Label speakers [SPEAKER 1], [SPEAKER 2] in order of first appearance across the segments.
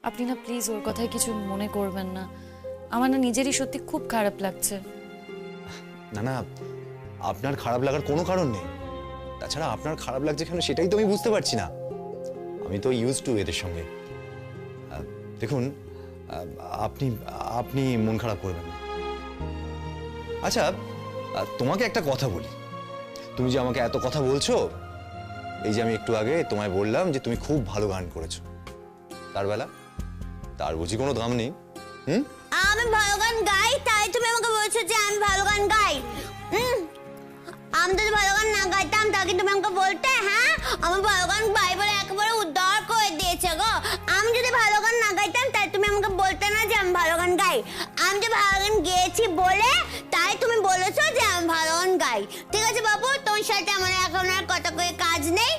[SPEAKER 1] আপনি না প্লিজ ওর কথায় কিছু মনে করবেন না। আমার না নিজেরই সত্যি খুব খারাপ লাগছে।
[SPEAKER 2] না না, আপনার খারাপ লাগার কোনো কারণ নেই। তাছাড়া আপনার খারাপ লাগছে কেন সেটাই তো আমি বুঝতে পারছি না। আমি তো ইউজ টু এদের সঙ্গে। দেখুন, আপনি আপনি মন খারাপ করবেন না। আচ্ছা, তোমাকে একটা কথা বলি। তুমি যে আমাকে এত কথা বলছো, এই যে আমি একটু আগে তোমায় বললাম যে তুমি খুব ভালো গান করেছো, তার বেলা তার বুঝি কোনো দাম নেই?
[SPEAKER 3] আমি ভালো গান গাই, তাই তুমি আমাকে বলছো যে আমি ভালো গান গাই? আমি যদি ভালো গান না গাইতাম তা কি তুমি আমাকে বলতে? হ্যাঁ, আমি ভালো গান গাই বলে একেবারে উদ্ধার করে দিয়েছে গো। আমি যদি ভালো গান না গাইতাম তাই তুমি আমাকে বলতে না যে আমি ভালো গান গাই। আমি যে ভালো গান গেয়েছি বলে তাই তুমি বলেছো যে আমি ভালো গান গাই। ঠিক আছে বাবু, তোমার সাথে আমার এখন আর কথা কয়ে কাজ নেই।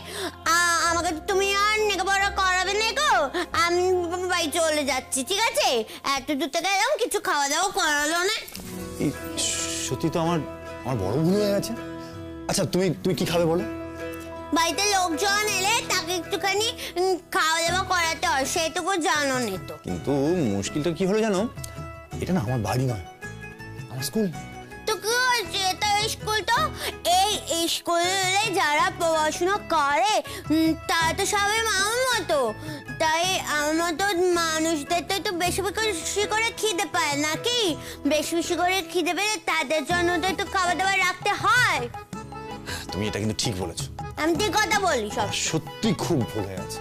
[SPEAKER 3] আমাকে তুমি আর লেখাপড়া করাবে না গো। আমি বাড়ি চলে যাচ্ছি, ঠিক আছে? এত দূর থেকে এলাম, কিছু খাওয়া দাওয়া করালো না।
[SPEAKER 2] সত্যি তো আমার বড় ভুল হয়ে গেছে। আচ্ছা, তুমি কি খাবে বলো?
[SPEAKER 3] বাড়িতে লোকজন এলে তাকে একটুখানি খাওয়া দাওয়া করাতে হয়, সেটুকু জানো না তো।
[SPEAKER 2] কিন্তু মুশকিলটা কি হলো জানো? এটা না আমার বাড়ি নয়, আমার স্কুল।
[SPEAKER 3] তো কি হয়েছে? এটা স্কুল তো। এই স্কুলে যারা পড়াশোনা করে তারা তো সবাই আমার মতো। তাই আমার মতো মানুষদের তো একটু বেশি বেশি করে খিদে পায় নাকি? বেশি বেশি করে খিদে পেলে তাদের জন্য তো একটু খাবার দাবার রাখতে হয়।
[SPEAKER 2] তুমি এটা কিন্তু ঠিক বলেছো।
[SPEAKER 3] আমি ঠিক কথা বলি সব।
[SPEAKER 2] সত্যি খুব ভুল হয়ে গেছে,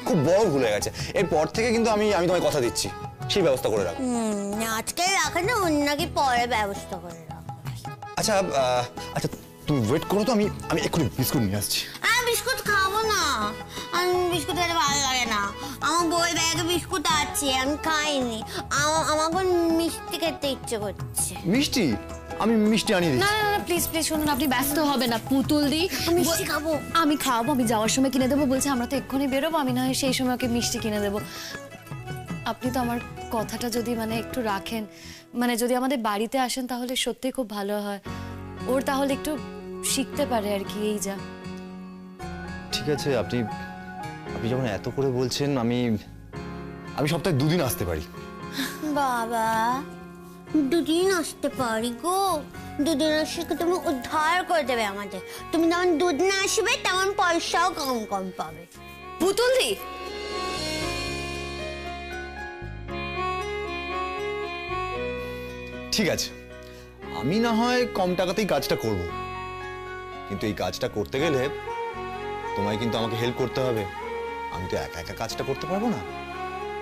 [SPEAKER 2] খুব বড় ভুল হয়ে গেছে। এরপর থেকে কিন্তু আমি তোমায় কথা দিচ্ছি, সেই ব্যবস্থা করে রাখবো।
[SPEAKER 3] আজকে রাখা না, নাকি পরে ব্যবস্থা করে রাখবো।
[SPEAKER 2] আচ্ছা, আচ্ছা তুমি ওয়েট করো তো, আমি এক্ষুনি বিস্কুট নিয়ে আসছি।
[SPEAKER 3] আমি বিস্কুট খাবো না, আমি বিস্কুট খেতে ভালো লাগে না। আমার বই ব্যাগে বিস্কুট আছে, আমি খাইনি। আমার মিষ্টি খেতে ইচ্ছে করছে।
[SPEAKER 2] মিষ্টি? আমি মিষ্টি আনিয়ে
[SPEAKER 1] না
[SPEAKER 2] দিচ্ছি।
[SPEAKER 1] না না, প্লিজ প্লিজ শুনুন, আপনি ব্যস্ত হবেন না। পুতুল দি
[SPEAKER 3] মিষ্টি খাবো।
[SPEAKER 1] আমি খাওয়াবো, আমি যাওয়ার সময় কিনে দেবো বলছে। আমরা তো এক্ষুনি বেরোবো, আমি না হয় সেই সময় ওকে মিষ্টি কিনে দেবো। আপনি তো আমার কথাটা যদি মানে একটু রাখেন, মানে যদি আমাদের বাড়িতে আসেন তাহলে সত্যি খুব ভালো হয়। ওর তাহলে একটু শিখতে পারে আর কি, এই যা।
[SPEAKER 2] ঠিক আছে, আপনি যখন এত করে বলছেন, আমি সপ্তাহে 2 দিন আসতে পারি।
[SPEAKER 3] বাবা, 2 দিন আসতে পারি গো? 2 দিন আসলে তুমি উদ্ধার করে দেবে আমাদের। তুমি যেমন দুধ না আসবে তেমন পয়সাও কম কম পাবে।
[SPEAKER 1] পুতুল দি,
[SPEAKER 2] ঠিক আছে, আমি না হয় কম টাকাতেই কাজটা করব, কিন্তু এই কাজটা করতে গেলে তোমায় কিন্তু আমাকে হেল্প করতে হবে। আমি তো একা একা কাজটা করতে পারবো না,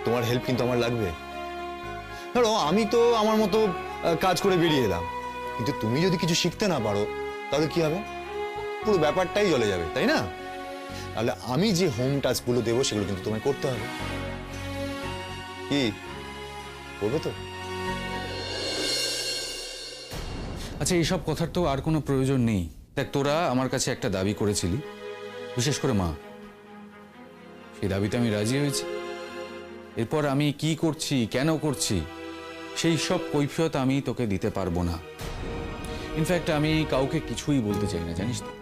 [SPEAKER 2] তোমার হেল্প কিন্তু আমার লাগবে। ধরো আমি তো আমার মতো কাজ করে বেরিয়ে এলাম, কিন্তু তুমি যদি কিছু শিখতে না পারো তাহলে কি হবে? পুরো ব্যাপারটাই চলে যাবে, তাই না? তাহলে আমি যে হোম টাস্কগুলো দেবো সেগুলো কিন্তু তোমায় করতে হবে। কি করবে তো?
[SPEAKER 4] আচ্ছা, এইসব কথার তো আর কোনো প্রয়োজন নেই। দেখ, তোরা আমার কাছে একটা দাবি করেছিলি, বিশেষ করে মা। সেই দাবিতে আমি রাজি হয়েছি। এরপর আমি কি করছি, কেন করছি, সেই সব কৈফিয়ত আমি তোকে দিতে পারবো না। ইনফ্যাক্ট আমি কাউকে কিছুই বলতে চাই না, জানিস তো?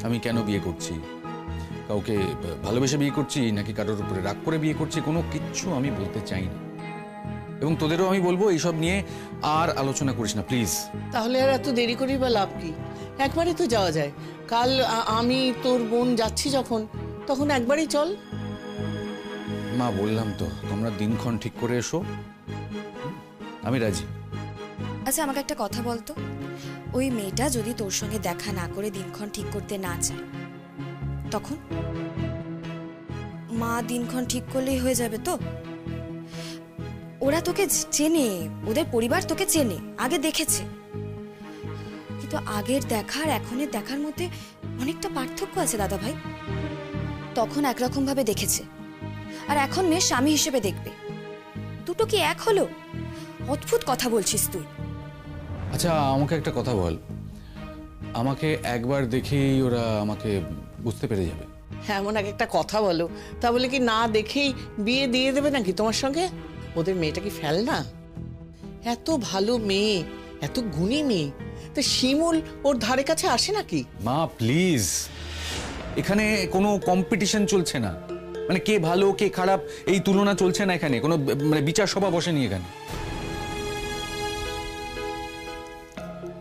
[SPEAKER 4] আমি কেন বিয়ে করছি, কাউকে ভালোবেসে বিয়ে করছি নাকি কারোর উপরে রাগ করে বিয়ে করছি, কোনো কিচ্ছু আমি বলতে চাই না। এবং তোদেরও আমি বলবো এইসব নিয়ে আর আলোচনা করিস না, প্লিজ।
[SPEAKER 5] তাহলে আর এত দেরি করি বা লাভ কি? একবারই তো যাওয়া যায়। কাল আমি তোর বোন যাচ্ছি যখন, তখন একবারই চল।
[SPEAKER 4] মা, বললাম তো, তোমরা দিনক্ষণ ঠিক করে এসো, আমি রাজি।
[SPEAKER 6] আচ্ছা, আমাকে একটা কথা বলতো, ওই মেয়েটা যদি তোর সঙ্গে দেখা না করে দিনক্ষণ ঠিক করতে না চায়, তখন মা দিনক্ষণ ঠিক করলেই হয়ে যাবে তো? ওরা তোকে চেনে, ওদের পরিবার তোকে চেনে, আগে দেখেছে। কিন্তু আগের দেখার এখনের দেখার মধ্যে অনেকটা পার্থক্য আছে দাদা ভাই। তখন একরকম ভাবে দেখেছে, আর এখন মেয়ের স্বামী হিসেবে দেখবে। দুটো কি এক হলো? অদ্ভুত কথা বলছিস তুই।
[SPEAKER 4] আচ্ছা, আমাকে একটা কথা বল, আমাকে একবার দেখেই ওরা আমাকে বুঝতে পেরে যাবে?
[SPEAKER 5] হ্যাঁ, এমন একটা কথা বলো, তা বলে কি না দেখেই বিয়ে দিয়ে দেবে নাকি তোমার সঙ্গে? ওদের মেয়েটা কি ফেল না? এত ভালো মেয়ে, এত গুণী মেয়ে, তা শিমুল ওর ধারে কাছে আসে নাকি?
[SPEAKER 4] মা প্লিজ, এখানে কোনো কম্পিটিশন চলছে না। মানে কে ভালো কে খারাপ এই তুলনা চলছে না এখানে, কোনো মানে বিচার সভা বসেনি এখানে।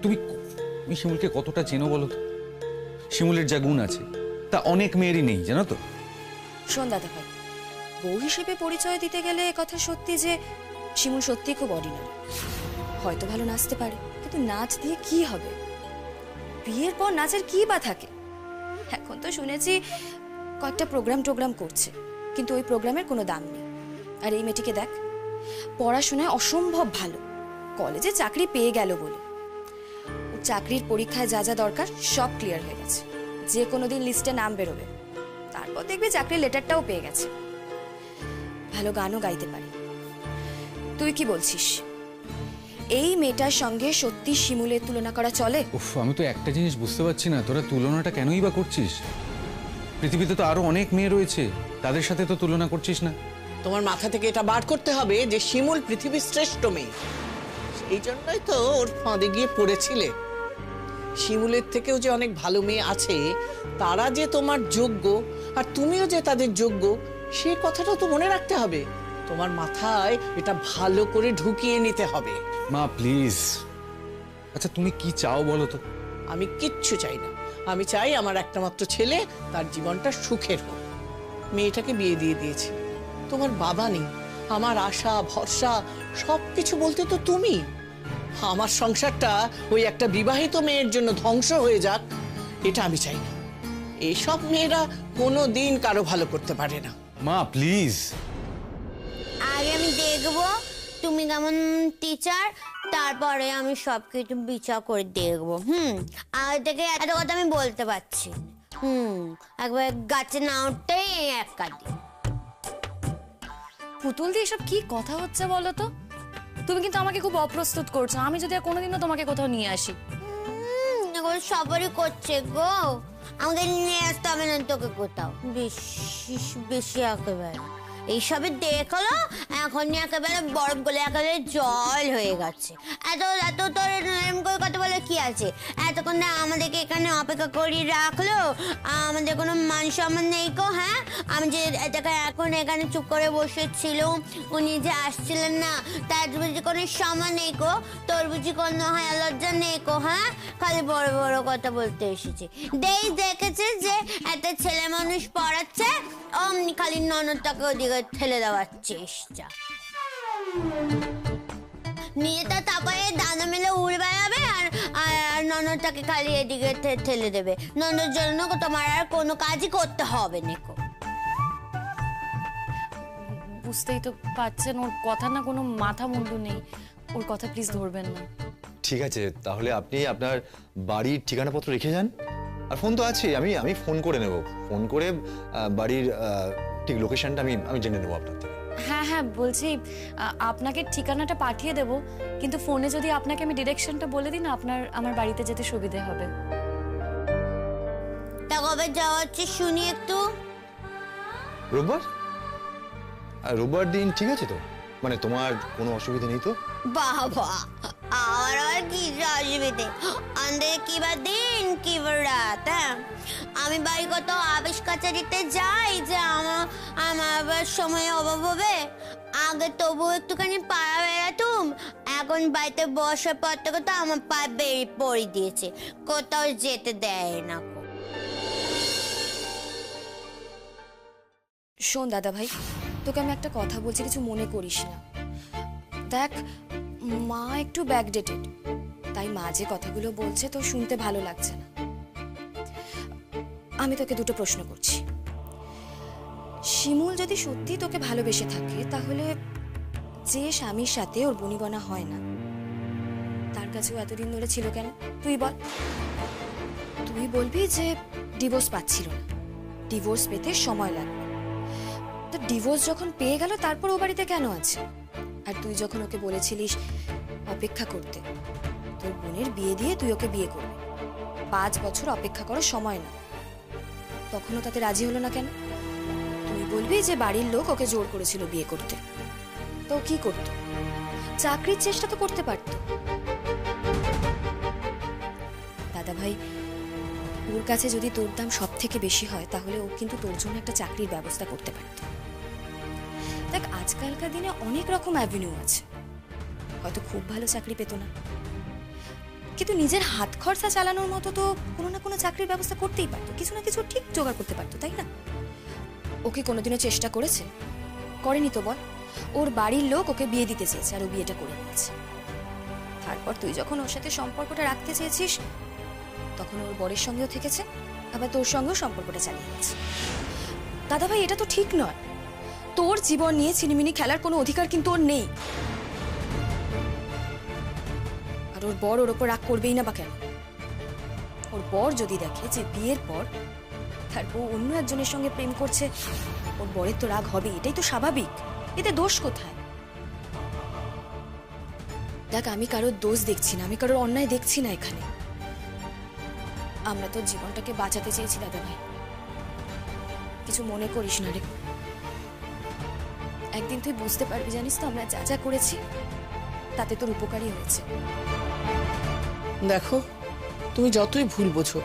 [SPEAKER 4] তুমি শিমুলকে কতটা চেনো বলো তো? শিমুলের যা গুণ আছে তা অনেক মেয়েরই নেই, জানো তো।
[SPEAKER 6] শোন দাদা ভাই, বউ হিসেবে পরিচয় দিতে গেলে কথা সত্যি যে শিমুল সত্যি খুব অর্ডিনারি। হয়তো ভালো নাচতে পারে, কিন্তু নাচ দিয়ে কি হবে? বিয়ের পর নাচের কি বা থাকে? এখন তো শুনেছি কয়েকটা টোগ্রাম করছে, কিন্তু ওই প্রোগ্রামের কোনো দাম নেই। আর এই মেয়েটিকে দেখ, পড়াশোনায় অসম্ভব ভালো, কলেজে চাকরি পেয়ে গেল বলে। ওর চাকরির পরীক্ষায় যা যা দরকার সব ক্লিয়ার হয়ে গেছে, যে কোনো দিন লিস্টে নাম বেরোবে, তারপর দেখবি চাকরির লেটারটাও পেয়ে গেছে। ভালো গানও গাইতে পারে। তুই কি বলছিস, এই মেয়েটার সঙ্গে সত্যি শিমুলের তুলনা করা চলে?
[SPEAKER 4] উফ, আমি তো একটা জিনিস বুঝতে পারছি না, তোরা তুলনাটা কেনই বা করছিস? পৃথিবীতে তো আরো অনেক মেয়ে রয়েছে, তাদের সাথে তো তুলনা করছিস না।
[SPEAKER 5] তোমার মাথা থেকে এটা বার করতে হবে যে শিমুল পৃথিবীর শ্রেষ্ঠ মেয়ে। এই জন্যই তো ওর ফাঁদে গিয়ে পড়েছিলে। শিমুলের থেকেও যে অনেক ভালো মেয়ে আছে, তারা যে তোমার যোগ্য আর তুমিও যে তাদের যোগ্য, সেই কথাটা তো মনে রাখতে হবে। তোমার মাথায় এটা ভালো করে ঢুকিয়ে নিতে হবে।
[SPEAKER 4] মা প্লিজ, আচ্ছা তুমি কি চাও বলো তো?
[SPEAKER 5] আমি কিচ্ছু চাই না, আমি চাই আমার একটা মাত্র ছেলে, তার জীবনটা সুখের হোক। মেয়েটাকে বিয়ে দিয়ে দিয়েছি, তোমার বাবা নেই, আমার আশা ভরসা সবকিছু বলতে তো তুমি। আমার সংসারটা ওই একটা বিবাহিত মেয়ের জন্য ধ্বংস হয়ে যাক, এটা আমি চাই না। এইসব মেয়েরা কোনো দিন কারো ভালো করতে পারে না।
[SPEAKER 4] মা প্লিজ।
[SPEAKER 3] আগে আমি দেখবো তুমি কেমন টিচার, তারপরে আমি সবকিছু বিচার করে দেখবো। আগে থেকে এত কথা আমি বলতে পারছি। একবার গাছে না উঠতেই এক কাটি।
[SPEAKER 1] পুতুল দিয়ে এসব কি কথা হচ্ছে বলো তো? তুমি কিন্তু আমাকে খুব অপ্রস্তুত করছো। আমি যদি আর কোনোদিনও তোমাকে কোথাও নিয়ে আসি।
[SPEAKER 3] এগুলো সবারই করছে গো, আমাকে নিয়ে আসতে হবে না তোকে কোথাও। বেশি বেশি একেবারে এইসবে দেখলো, এখনই একেবারে বরফ গলে একেবারে জল হয়ে গেছে। এত এত তোর এরকম করে কথা বলে কি আছে? এতক্ষণ না আমাদেরকে এখানে অপেক্ষা করিয়ে রাখলো, আমাদের কোনো মান সম্মান নেই গো। হ্যাঁ, আমি যে এখন এখানে চুপ করে বসেছিল, উনি যে আসছিলেন না, তার বুঝি কোনো সম্মান নেই গো? তোর বুঝি কোনো হায়া লজ্জা নেই গো? হ্যাঁ, খালি বড় বড় কথা বলতে এসেছে। দেখেছে যে একটা ছেলে মানুষ পড়াচ্ছে, অমনি খালি ননদটাকে ওদিকে ঠেলে দেওয়ার চেষ্টা। নিজেটা তারপরে দানা মেলে উড়ে বেড়াবে আর ননদটাকে খালি এদিকে ঠেলে দেবে। ননদের জন্য তোমার আর কোনো কাজই করতে হবে না।
[SPEAKER 1] বুঝতেই তো পারছেন, ওর কথা না কোনো মাথা মুন্ডু নেই। ওর কথা প্লিজ ধরবেন না।
[SPEAKER 2] ঠিক আছে, তাহলে আপনি আপনার বাড়ির ঠিকানাপত্র রেখে যান। আর ফোন তো আছে, আমি ফোন করে নেব। ফোন করে বাড়ির ঠিক লোকেশনটা আমি জেনে নেবো আপনার থেকে।
[SPEAKER 1] হ্যাঁ হ্যাঁ, বলছি আপনাকে ঠিকানাটা পাঠিয়ে দেব, কিন্তু ফোনে যদি আপনাকে আমি ডিরেকশনটা বলে দিই না, আমার বাড়িতে যেতে সুবিধে হবে।
[SPEAKER 3] তা কবে যাওয়া হচ্ছে শুনি একটু?
[SPEAKER 2] রোববার? রোববার দিন ঠিক আছে তো? মানে তোমার কোনো অসুবিধা নেই তো?
[SPEAKER 3] বাবা, আমার আর কি অসুবিধে? আমাদের কি বা দিন কি বা রাত? হ্যাঁ, আমি বাড়ি কত আবেশ কাছারিতে যাই যে আমার আবার সময় অভাব হবে। আগে তবু একটুখানি পাড়া বেড়াতুম, এখন বাড়িতে বসার পর থেকে তো আমার পায়ে বেরিয়ে পড়ে দিয়েছে, কোথাও যেতে দেয় না।
[SPEAKER 6] শোন দাদা ভাই, তোকে আমি একটা কথা বলছি, কিছু মনে করিস না। দেখ, মা একটু ব্যাকডেটেড, তাই মা যে কথাগুলো বলছে তো শুনতে ভালো লাগছে না। আমি তোকে দুটো প্রশ্ন করছি। শিমুল যদি সত্যি তোকে ভালোবেসে থাকে, তাহলে যে স্বামীর সাথে ওর বনিবনা হয় না, তার কাছেও এতদিন ধরে ছিল কেন? তুই বল। তুই বলবি যে ডিভোর্স পাচ্ছিল না, ডিভোর্স পেতে সময় লাগবে। তো ডিভোর্স যখন পেয়ে গেল, তারপর ও বাড়িতে কেন আছে? আর তুই যখন ওকে বলেছিলিস অপেক্ষা করতে, তোর বোনের বিয়ে দিয়ে তুই ওকে বিয়ে করবি, 5 বছর অপেক্ষা করার সময় না, তখনও তাতে রাজি হলো না কেন? তুই বলবি যে বাড়ির লোক ওকে জোর করেছিল বিয়ে করতে। তো কি করতো? চাকরির চেষ্টা তো করতে পারতো। দাদা ভাই, ওর কাছে যদি তোর দাম সব থেকে বেশি হয় তাহলে ও কিন্তু তোর জন্য একটা চাকরির ব্যবস্থা করতে পারত। দেখ, আজকালকার দিনে অনেক রকম অ্যাভিনিউ আছে, হয়তো খুব ভালো চাকরি পেতো না, কিন্তু নিজের হাত খরচা চালানোর মতো তো কোনো না কোনো চাকরির ব্যবস্থা করতেই পারতো, কিছু না কিছু ঠিক জোগাড় করতে পারতো, তাই না? ও কি কোনোদিনও চেষ্টা করেছে? করেনি তো বল। ওর বাড়ির লোক ওকে বিয়ে দিতে চেয়েছে আর ও বিয়েটা করে নিয়েছে। তারপর তুই যখন ওর সাথে সম্পর্কটা রাখতে চেয়েছিস তখন ওর বরের সঙ্গেও থেকেছে, আবার তোর সঙ্গেও সম্পর্কটা চালিয়ে গেছে। দাদা ভাই, এটা তো ঠিক নয়। তোর জীবন নিয়ে ছিনিমিনি খেলার কোনো অধিকার কিন্তু ওর নেই। আর ওর বর ওর ওপর রাগ করবেই না বা কেন? ওর বর যদি দেখে যে বিয়ের পর তার বউ অন্য একজনের সঙ্গে প্রেম করছে, ওর বরের তো রাগ হবে, এটাই তো স্বাভাবিক। এতে দোষ কোথায়? দেখ, আমি কারোর দোষ দেখছি না, আমি কারোর অন্যায় দেখছি না এখানে। আমরা তোর জীবনটাকে বাঁচাতে চেয়েছি দাদা ভাই, কিছু মনে করিস না রে। একদিন তুই বুঝতে পারবি, জানিস তো আমরা যা যা করেছি তাতে তোর উপকারই হয়েছে।
[SPEAKER 5] দেখো, তুমি যতই ভুল বোঝো,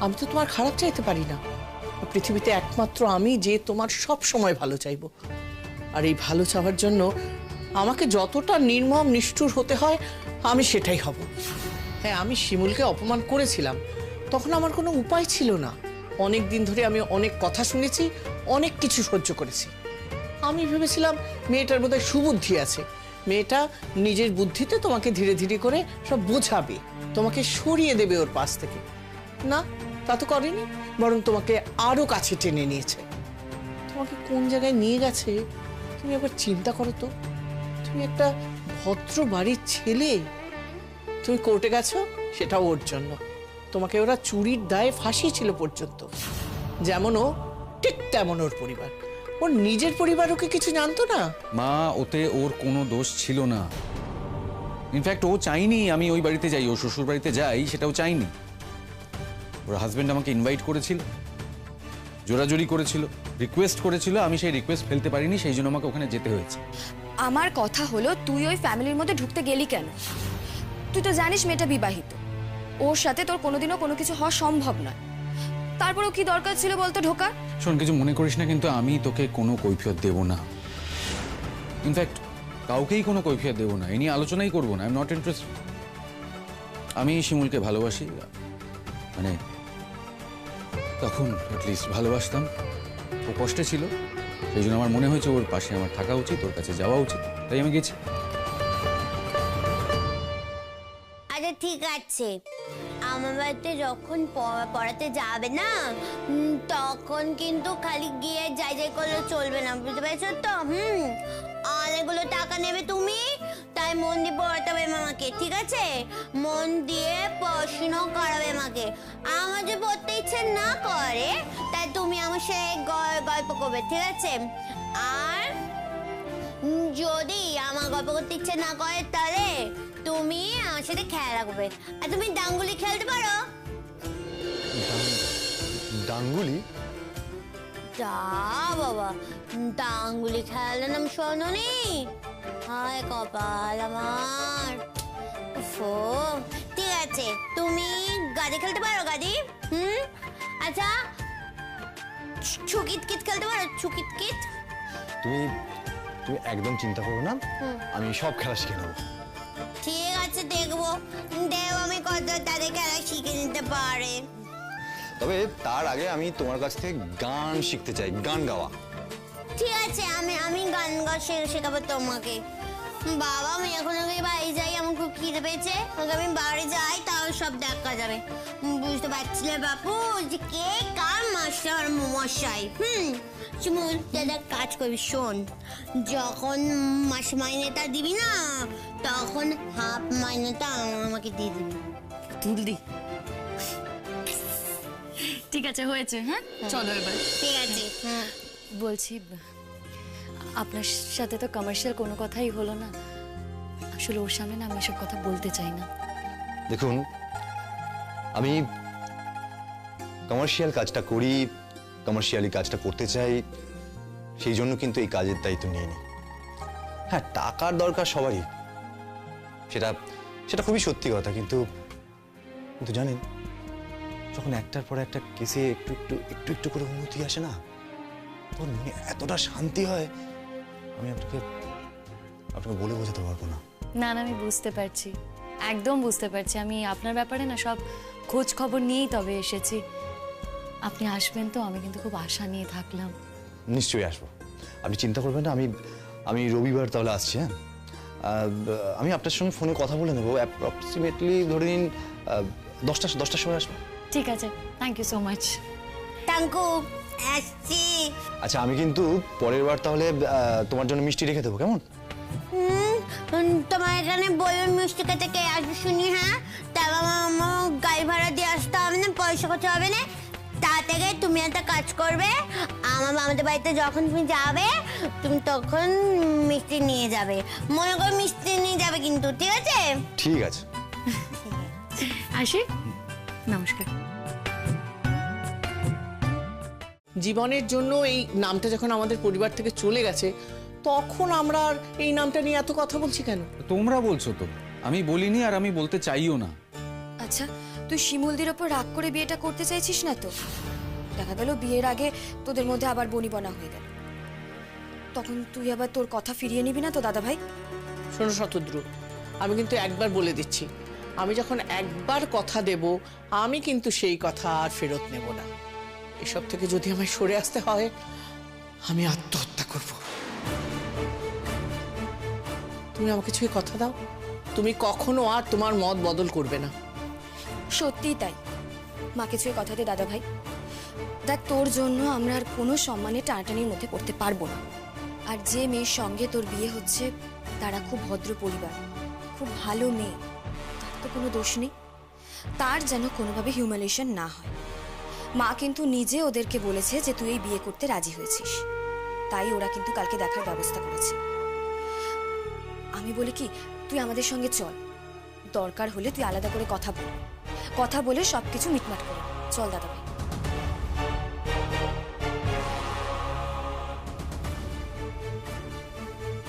[SPEAKER 5] আমি তো তোমার খারাপ চাইতে পারি না। পৃথিবীতে একমাত্র আমি যে তোমার সব সময় ভালো চাইবো, আর এই ভালো চাওয়ার জন্য আমাকে যতটা নির্মম নিষ্ঠুর হতে হয় আমি সেটাই হব। হ্যাঁ, আমি শিমুলকে অপমান করেছিলাম, তখন আমার কোনো উপায় ছিল না। অনেক দিন ধরে আমি অনেক কথা শুনেছি, অনেক কিছু সহ্য করেছি। আমি ভেবেছিলাম মেয়েটার বোধহয় সুবুদ্ধি আছে, মেয়েটা নিজের বুদ্ধিতে তোমাকে ধীরে ধীরে করে সব বোঝাবে, তোমাকে সরিয়ে দেবে ওর পাশ থেকে। না, তা তো করেনি, বরং তোমাকে আরো কাছে টেনে নিয়েছে। তোমাকে কোন জায়গায় নিয়ে গেছে তুমি একবার চিন্তা করো তো। তুমি একটা ভদ্র বাড়ির ছেলে, তুমি কোর্টে গেছো, সেটাও ওর জন্য। তোমাকে ওরা চুরির দায়ে ফাঁসিয়েছিল পর্যন্ত। যেমন ও ঠিক তেমন ওর পরিবার। ওর নিজের পরিবার ওকে কিছু জানতো না।
[SPEAKER 4] মা, ওতে ওর কোনো দোষ ছিল না। ইনফ্যাক্ট ও চাইনি আমি ওই বাড়িতে যাই, ও শ্বশুর বাড়িতে যাই, সেটাও চাইনি। ওর হাজবেন্ড আমাকে ইনভাইট করেছিল, জোরাজোরি করেছিল, রিকোয়েস্ট করেছিল, আমি সেই রিকোয়েস্ট ফেলতে পারিনি, সেই জন্য আমাকে ওখানে যেতে হয়েছে।
[SPEAKER 6] আমার কথা হলো, তুই ওই ফ্যামিলির মধ্যে ঢুকতে গেলি কেন? তুই তো জানিস মেয়েটা বিবাহিত, ওর সাথে তোর কোনোদিনও কোনো কিছু হওয়া সম্ভব নয়। তারপরেও কি দরকার ছিল বলতো ঢোকার?
[SPEAKER 4] শোন, কিছু মনে করিস না, কিন্তু আমি তোকে কোনো কৈফিয়ত দেব না। ইনফ্যাক্ট কাউকেই কোনো কৈফিয়ত দেব না, এ নিয়ে আলোচনাই করবো না। I am not interested. আমি শিমুলকে ভালোবাসি, মানে তখন অ্যাটলিস্ট ভালোবাসতাম। ও কষ্টে ছিল, সেই জন্য আমার মনে হয়েছে ওর পাশে আমার থাকা উচিত, ওর কাছে যাওয়া উচিত, তাই আমি গেছি।
[SPEAKER 3] আচ্ছা ঠিক আছে, আমার বাড়িতে যখন পড়াতে যাবে না, তখন কিন্তু খালি গিয়ে যাই যাই করলে চলবে না, বুঝতে পেরেছো তো? অনেকগুলো টাকা নেবে তুমি, তাই মন দিয়ে পড়াতে হবে আমাকে, ঠিক আছে? মন দিয়ে পড়াশুনো করাবে আমাকে। আমার যে পড়তে ইচ্ছে না করে, তাই তুমি আমার সাথে গল্প করবে, ঠিক আছে? আর যদি আমার গল্প করতে ইচ্ছে না করে, তাহলে তুমি আমার সাথে খেলা করবে। আর তুমি ডাঙ্গুলি খেলতে পারো?
[SPEAKER 2] ডাঙ্গুলি?
[SPEAKER 3] যা বাবা, ডাঙ্গুলি খেলার নাম শোনোনি? হায় কপাল আমার। ওফো, ঠিক আছে, তুমি গাড়ি খেলতে পারো? গাড়ি? আচ্ছা, ছুকিত কিত খেলতে পারো? ছুকিত কিত?
[SPEAKER 2] তুমি তুমি একদম চিন্তা করো না, আমি সব খেলা শিখে নেবো।
[SPEAKER 3] ঠিক আছে, দেখবো আমি কত তাদের খেলা শিখে নিতে পারে।
[SPEAKER 2] তবে তার আগে আমি তোমার কাছ থেকে গান শিখতে চাই, গান গাওয়া।
[SPEAKER 3] ঠিক আছে, আমি গান শেখাবো তোমাকে। বাবা, আমি এখন আগে বাড়ি যাই, আমার খুব খিদে পেয়েছে। আমি বাড়ি যাই, তাও সব দেখা যাবে। বুঝতে পারছিলে বাপু যে কে কার মাস্টার মশাই? শিমুল, দাদা কাজ করবি, শোন, যখন মাস মাইনেটা দিবি না, তখন হাফ মাইনেটা আমাকে দিয়ে দিবি।
[SPEAKER 1] তুলদি। ঠিক আছে, হয়েছে। হ্যাঁ, চলো এবার।
[SPEAKER 3] ঠিক আছে।
[SPEAKER 1] বলছি, আপনার সাথে তো কমার্শিয়াল কোনো কথাই হলো না। আসলে ওর সামনে না আমি এসব কথা বলতে চাই না।
[SPEAKER 2] দেখুন, আমি কমার্শিয়াল কাজটা করি, কমার্শিয়ালি কাজটা করতে চাই, সেই জন্য কিন্তু এই কাজের দায়িত্ব নিয়ে নিই। হ্যাঁ, টাকার দরকার সবারই, সেটা সেটা খুবই সত্যি কথা, কিন্তু জানেন, যখন একটার পর একটা কেসে একটু একটু একটু একটু করে উন্নতি আসে না, তখন মনে এতটা শান্তি হয়, আমি আপনাকে আপনাকে বলে বোঝাতে পারবো না।
[SPEAKER 1] না না, আমি বুঝতে পারছি, একদম বুঝতে পারছি। আমি আপনার ব্যাপারে না সব খোঁজ খবর নিয়েই তবে এসেছি। আপনি আসবেন তো, আমি কিন্তু খুব আশা নিয়ে থাকলাম।
[SPEAKER 2] নিশ্চয়ই আসবো, আপনি চিন্তা করবেন না। আমি রবিবার তাহলে আসছি। হ্যাঁ, আমি আপনার সঙ্গে ফোনে কথা বলে নেবো। অ্যাপ্রক্সিমেটলি ধরে নিন 10টার সময় আসবো।
[SPEAKER 1] ঠিক আছে, থ্যাংক ইউ সো মাচ।
[SPEAKER 3] টাঙ্কু আসছি।
[SPEAKER 2] আচ্ছা, আমি কিন্তু পরের বার তাহলে তোমার জন্য মিষ্টি রেখে দেবো, কেমন?
[SPEAKER 3] তোমার এখানে বলুন মিষ্টি খেতে কে আসবে শুনি। হ্যাঁ, তাহলে আমার গাড়ি ভাড়া দিয়ে আসতে হবে না, পয়সা করতে হবে না। তা থেকে তুমি একটা কাজ করবে, আমাদের বাড়িতে যখন তুমি যাবে, তুমি তখন মিষ্টি নিয়ে যাবে। মনে করো মিষ্টি নিয়ে যাবে কিন্তু, ঠিক আছে?
[SPEAKER 2] ঠিক আছে।
[SPEAKER 1] আসি, নমস্কার।
[SPEAKER 5] জীবনের জন্য এই নামটা যখন আমাদের পরিবার থেকে চলে গেছে, তখন আমরা আর এই নামটা নিয়ে এত কথা বলছি কেন?
[SPEAKER 4] তোমরা বলছো তো, আমি বলিনি আর আমি বলতে চাইও না।
[SPEAKER 6] আচ্ছা, তুই শিমুলদির ওপর রাগ করে বিয়েটা করতে চাইছিস না তো? দেখা গেল বিয়ের আগে তোদের মধ্যে আবার বনিবনা হয়ে গেল, তখন তুই আবার তোর কথা ফিরিয়ে নিবি না তো দাদা ভাই?
[SPEAKER 5] শোনো শতদ্রু, আমি কিন্তু একবার বলে দিচ্ছি, আমি যখন একবার কথা দেব, আমি কিন্তু সেই কথা আর ফেরত নেব না। এসব থেকে যদি আমায় সরে আসতে হয়, আমি আত্মহত্যা করব। তুমি আমাকে ছুঁয়ে কথা দাও, তুমি কখনো আর তোমার মত বদল করবে না।
[SPEAKER 6] সত্যিই তাই, মাকে ছুঁয়ে কথা দে দাদা ভাই। দেখ, তোর জন্য আমরা আর কোনো সম্মানে টানাটানির মধ্যে পড়তে পারবো না। আর যে মেয়ের সঙ্গে তোর বিয়ে হচ্ছে, তারা খুব ভদ্র পরিবার, খুব ভালো মেয়ে, তার তো কোনো দোষ নেই। তার যেন কোনোভাবে হিউমিলিয়েশন না হয়। মা কিন্তু নিজে ওদেরকে বলেছে যে তুই এই বিয়ে করতে রাজি হয়েছিস, তাই ওরা কিন্তু কালকে দেখার ব্যবস্থা করেছে। আমি বলি কি, তুই আমাদের সঙ্গে চল, দরকার হলে তুই আলাদা করে কথা বলে সবকিছু মিটমাট করে। চল দাদা ভাই।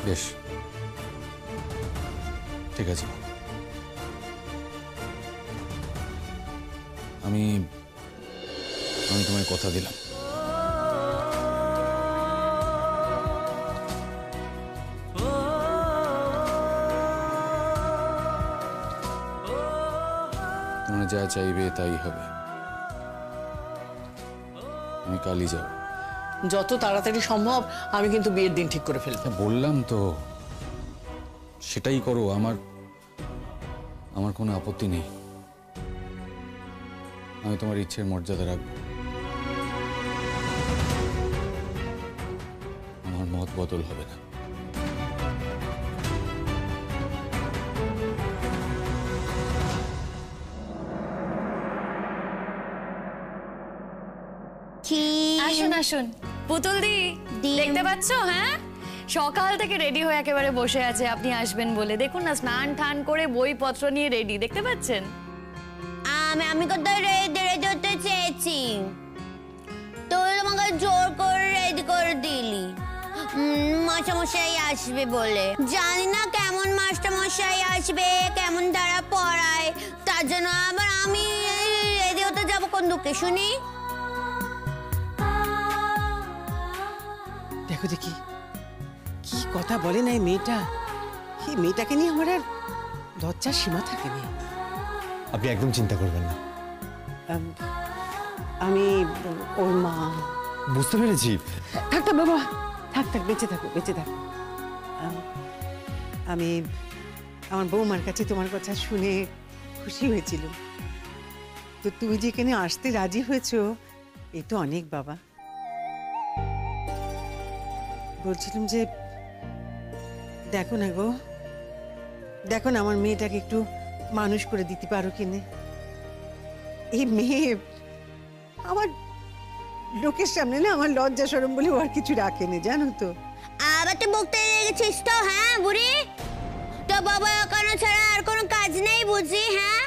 [SPEAKER 4] বেশ, ঠিক আছে। আমি তোমায় কথা দিলাম। তোমরা যা চাইবে তাই হবে। আমি কালই যাব।
[SPEAKER 5] যত তাড়াতাড়ি সম্ভব আমি কিন্তু বিয়ের দিন ঠিক করে ফেলবো।
[SPEAKER 4] বললাম তো, সেটাই করো। আমার কোনো আপত্তি নেই। আমি তোমার ইচ্ছের মর্যাদা রাখবো। আমার মত বদল হবে না।
[SPEAKER 1] আসুন আসুন, পুতুল দি, দেখতে পাচ্ছ? হ্যাঁ, সকাল থেকে রেডি হয়ে একেবারে বসে আছে আপনি আসবেন বলে। দেখুন না, স্নান টান করে বইপত্র নিয়ে রেডি, দেখতে পাচ্ছেন?
[SPEAKER 3] আমি কোথায় রেডি হতে চেয়েছি, তুই আমাকে জোর করে রেডি করে দিলি মাস্টারমশাই আসবে বলে। জানি না কেমন মাস্টারমশাই আসবে, কেমন তারা পড়ায়, তার জন্য আবার আমি রেডি হতে যাবো কোন দুঃখে শুনি?
[SPEAKER 7] দেখো দেখি কি কথা বলে না এই মেয়েটা। এই মেয়েটাকে নিয়ে আমার আর লজ্জার সীমা থাকেনি।
[SPEAKER 2] আপনি একদম চিন্তা করবেন না।
[SPEAKER 7] আমি ওর মা।
[SPEAKER 2] বুঝতে পেরেছি।
[SPEAKER 7] থাক থাক বাবা, থাক থাক, বেঁচে থাকো বেঁচে থাকো। আমি আমার বৌমার কাছে তোমার কথা শুনে খুশি হয়েছিল, তো তুমি যেখানে আসতে রাজি হয়েছো এ তো অনেক বাবা। বলছিলাম যে দেখো না গো, দেখো না আমার মেয়েটাকে একটু মানুষ করে দিতে পারো কিনে। এই মেয়ে আমার লোকের সামনে না আমার লজ্জা শরম বলে আর কিছু রাখেনি, জানো তো।
[SPEAKER 3] আবার তুই বকতে লেগেছিস তো? হ্যাঁ বুড়ি, তো বাবা একানো ছাড়া আর কোনো কাজ নেই বুঝি? হ্যাঁ,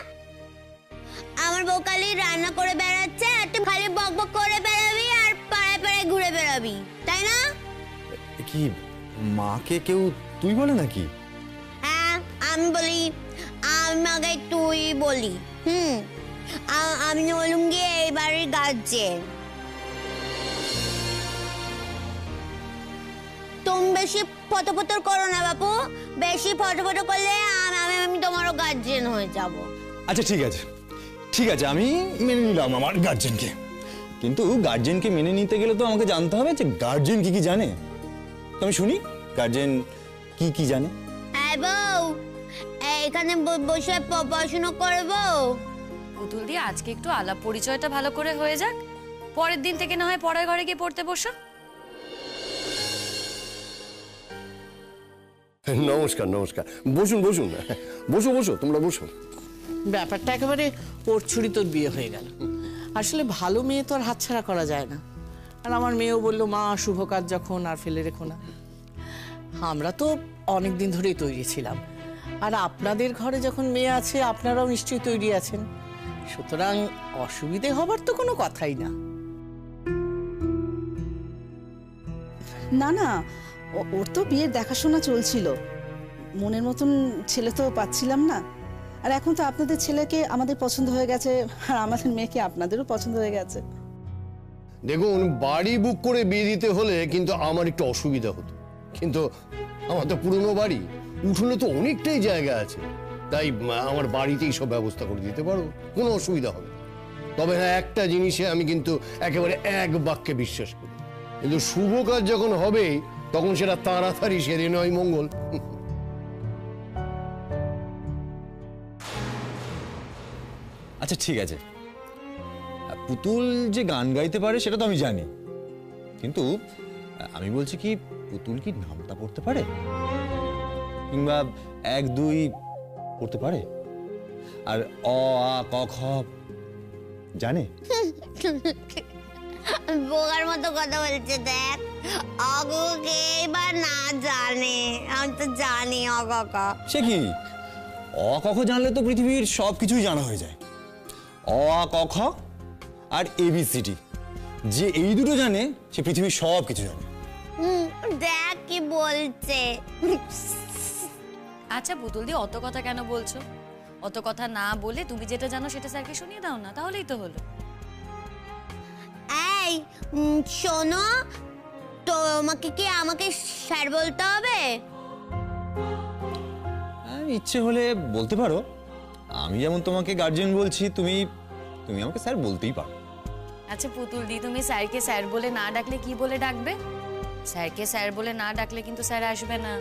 [SPEAKER 3] আমার বউ খালি রান্না করে বেড়াচ্ছে আর তুই খালি বক বক করে বেড়াবি আর পাড়ায় পাড়ায় ঘুরে বেড়াবি, তাই না?
[SPEAKER 2] কি মাকে কেউ তুই বলে নাকি?
[SPEAKER 3] হ্যাঁ আমি বলি, আমি আগে তুই বলি। আমি হলুম গিয়ে এই বাড়ির গার্জেন। তুমি বেশি ফটোফটো করো না বাপু, বেশি ফটোফটো করলে আমি তোমারও গার্জেন হয়ে যাব।
[SPEAKER 2] আচ্ছা ঠিক আছে, ঠিক আছে, আমি মেনে নিলাম আমার গার্জেনকে। কিন্তু গার্জেনকে মেনে নিতে গেলে তো আমাকে জানতে হবে যে গার্জেন কি কি জানে। তো আমি শুনি গার্জেন কি কি জানে।
[SPEAKER 3] এই বউ, এখানে বসে পড়াশোনা করবো।
[SPEAKER 1] পুতুল দিয়ে আজকে একটু আলাপ পরিচয়টা ভালো করে হয়ে যাক, পরের দিন থেকে না হয় পড়ার ঘরে গিয়ে পড়তে বসো।
[SPEAKER 8] নমস্কার নমস্কার, বসুন বসুন, বসো বসো, তোমরা বসো।
[SPEAKER 5] ব্যাপারটা একেবারে ওর ছুরি তোর বিয়ে হয়ে গেল। আসলে ভালো মেয়ে তো আর হাতছাড়া করা যায় না। আর আমার মেয়েও বললো মা শুভ কাজ যখন আর ফেলে রেখো না। আমরা তো অনেক দিন ধরেই তৈরি ছিলাম, আর আপনাদের ঘরে যখন মেয়ে আছে আপনারাও নিশ্চয়ই তৈরি আছেন, সুতরাং অসুবিধে হবার তো কোনো কথাই না।
[SPEAKER 9] না না, ওর তো বিয়ের দেখাশোনা চলছিল, মনের মতন ছেলে তো পাচ্ছিলাম না। আর এখন তো আপনাদের ছেলেকে আমাদের পছন্দ হয়ে গেছে, আর আমাদের মেয়েকে আপনাদেরও পছন্দ হয়ে গেছে।
[SPEAKER 8] দেখুন, বাড়ি বুক করে বিয়ে দিতে হলে কিন্তু আমার একটু অসুবিধা হতো, কিন্তু আমার তো পুরনো বাড়ি, উঠোনে তো অনেকটাই জায়গা আছে, তাই আমার বাড়িতেই সব ব্যবস্থা করে দিতে পারবো, কোনো অসুবিধা হবে না। তবে হ্যাঁ, একটা জিনিসে আমি কিন্তু একেবারে এক বাক্যে বিশ্বাস করি, কিন্তু শুভ কাজ যখন হবে তখন সেটা তাড়াতাড়ি সেরে নয় মঙ্গল।
[SPEAKER 2] আচ্ছা ঠিক আছে, পুতুল যে গান গাইতে পারে সেটা তো আমি জানি, কিন্তু আমি বলছি কি পুতুল কি নামটা পড়তে পারে, কিংবা 1 2 পড়তে পারে, আর অ আ ক খ জানে?
[SPEAKER 3] বোকার মতো কথা বলছে, দেখ অগকে এবার না জানে, আমি তো জানি অগক।
[SPEAKER 2] সে কি, অ ক খ জানলে তো পৃথিবীর সব কিছুই জানা হয়ে যায়। অ আ ক খ আর ABCD, যে এই দুটো জানে সে পৃথিবীর সব কিছু জানে।
[SPEAKER 3] দেখ কি বলছে।
[SPEAKER 1] আচ্ছা পুতুল দিয়ে অত কথা কেন বলছো? অত কথা না বলে তুমি যেটা জানো সেটা স্যারকে শুনিয়ে দাও না, তাহলেই তো হলো।
[SPEAKER 3] এই শোনো, তোমাকে কি আমাকে স্যার বলতে হবে?
[SPEAKER 2] ইচ্ছে হলে বলতে পারো, আমি যেমন তোমাকে গার্জিয়ান বলছি, তুমি আমাকে স্যার বলতেই পারো।
[SPEAKER 1] আচ্ছা পুতুল দি, তুমি স্যারকে স্যার বলে না ডাকলে কি বলে ডাকবে? স্যারকে স্যার বলে না ডাকলে কিন্তু স্যার আসবে না।